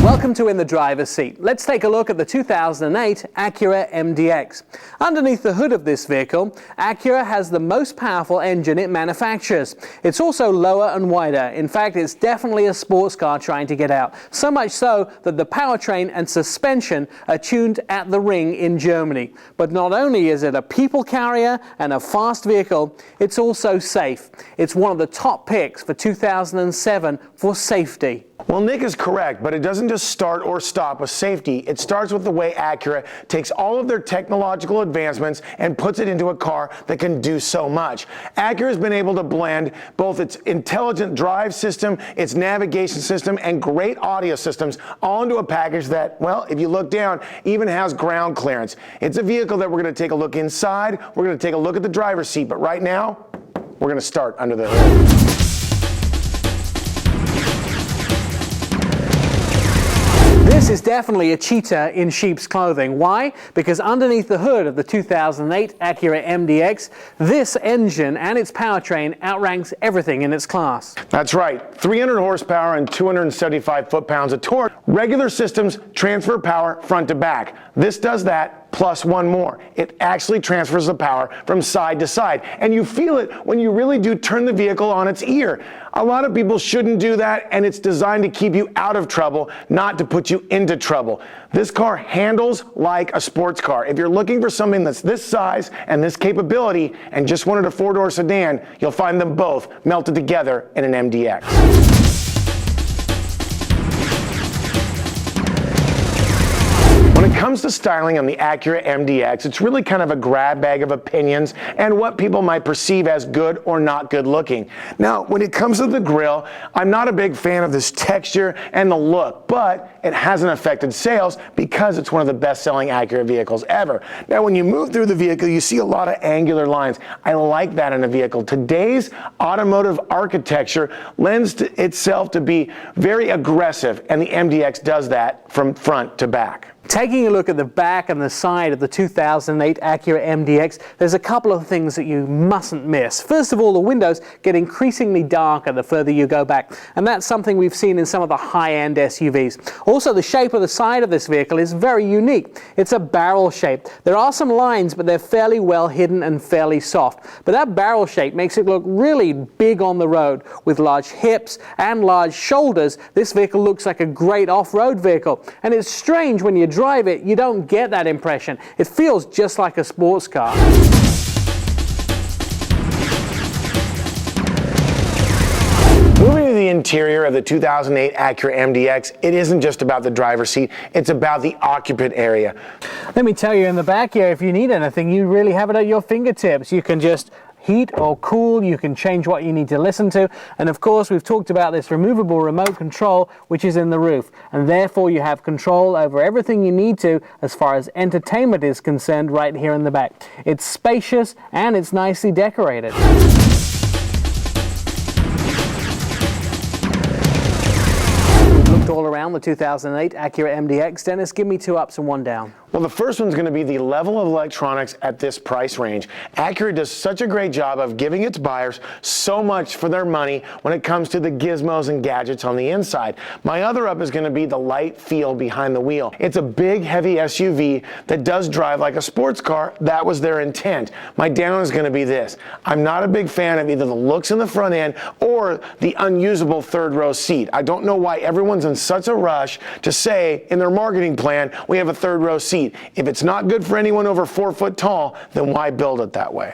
Welcome to In the Driver's Seat. Let's take a look at the 2008 Acura MDX. Underneath the hood of this vehicle, Acura has the most powerful engine it manufactures. It's also lower and wider. In fact, it's definitely a sports car trying to get out. So much so that the powertrain and suspension are tuned at the ring in Germany. But not only is it a people carrier and a fast vehicle, it's also safe. It's one of the top picks for 2007 for safety. Well, Nick is correct, but it doesn't just start or stop with safety. It starts with the way Acura takes all of their technological advancements and puts it into a car that can do so much. Acura has been able to blend both its intelligent drive system, its navigation system, and great audio systems all into a package that, well, if you look down, even has ground clearance. It's a vehicle that we're going to take a look inside. We're going to take a look at the driver's seat, but right now, we're going to start under the hood. This is definitely a cheetah in sheep's clothing. Why? Because underneath the hood of the 2008 Acura MDX, this engine and its powertrain outranks everything in its class. That's right, 300 horsepower and 275 foot-pounds of torque. Regular systems transfer power front to back. This does that plus one more. It actually transfers the power from side to side. And you feel it when you really do turn the vehicle on its ear. A lot of people shouldn't do that, and it's designed to keep you out of trouble, not to put you into trouble. This car handles like a sports car. If you're looking for something that's this size and this capability and just wanted a four-door sedan, you'll find them both melted together in an MDX. When it comes to styling on the Acura MDX, it's really kind of a grab bag of opinions and what people might perceive as good or not good looking. Now, when it comes to the grille, I'm not a big fan of this texture and the look, but it hasn't affected sales because it's one of the best-selling Acura vehicles ever. Now, when you move through the vehicle, you see a lot of angular lines. I like that in a vehicle. Today's automotive architecture lends itself to be very aggressive, and the MDX does that from front to back. Taking a look at the back and the side of the 2008 Acura MDX, there's a couple of things that you mustn't miss. First of all, the windows get increasingly darker the further you go back, and that's something we've seen in some of the high-end SUVs. Also, the shape of the side of this vehicle is very unique. It's a barrel shape. There are some lines, but they're fairly well hidden and fairly soft. But that barrel shape makes it look really big on the road. With large hips and large shoulders, this vehicle looks like a great off-road vehicle. And it's strange when you drive it, you don't get that impression. It feels just like a sports car. Moving to the interior of the 2008 Acura MDX, it isn't just about the driver's seat, it's about the occupant area. Let me tell you, in the back here, if you need anything, you really have it at your fingertips. You can just heat or cool, you can change what you need to listen to, and of course we've talked about this removable remote control which is in the roof, and therefore you have control over everything you need to as far as entertainment is concerned right here in the back. It's spacious and it's nicely decorated. All around the 2008 Acura MDX. Dennis, give me 2 ups and 1 down. Well, the first one's going to be the level of electronics at this price range. Acura does such a great job of giving its buyers so much for their money when it comes to the gizmos and gadgets on the inside. My other up is going to be the light feel behind the wheel. It's a big, heavy SUV that does drive like a sports car. That was their intent. My down is going to be this. I'm not a big fan of either the looks in the front end or the unusable third row seat. I don't know why everyone's in such a rush to say in their marketing plan, we have a third row seat. If it's not good for anyone over 4 foot tall, then why build it that way?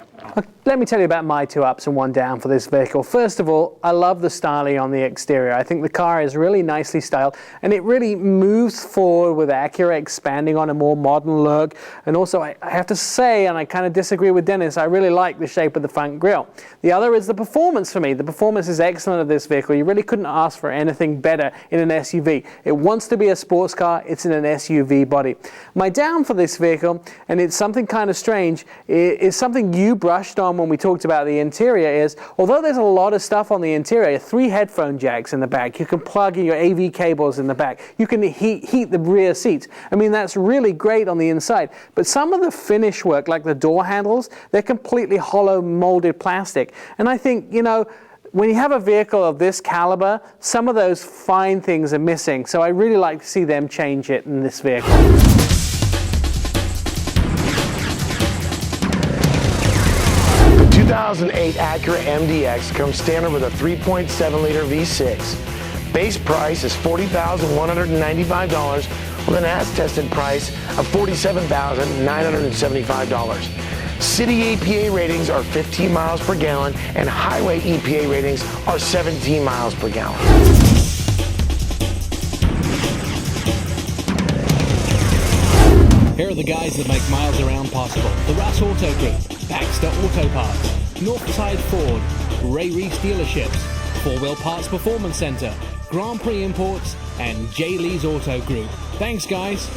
Let me tell you about my 2 ups and 1 down for this vehicle. First of all, I love the styling on the exterior. I think the car is really nicely styled, and it really moves forward with Acura expanding on a more modern look. And also, I have to say, and I kind of disagree with Dennis, I really like the shape of the front grille. The other is the performance for me. The performance is excellent of this vehicle. You really couldn't ask for anything better in an SUV. It wants to be a sports car. It's in an SUV body. My down for this vehicle, and it's something kind of strange, is something you brushed on when we talked about the interior, is although there's a lot of stuff on the interior, 3 headphone jacks in the back, you can plug in your AV cables in the back, you can heat the rear seats. I mean, that's really great on the inside, but some of the finish work, like the door handles, they're completely hollow molded plastic, and I think, you know, when you have a vehicle of this caliber, some of those fine things are missing. So I really like to see them change it in this vehicle. The 2008 Acura MDX comes standard with a 3.7-liter V6. Base price is $40,195 with an as-tested price of $47,975. City EPA ratings are 15 miles per gallon and highway EPA ratings are 17 miles per gallon. Here are the guys that make miles around possible. The Russ Auto Group, Baxter Auto Parts, Northside Ford, Ray Reese Dealerships, 4 Wheel Parts Performance Center, Grand Prix Imports, and J. Lee's Auto Group. Thanks, guys.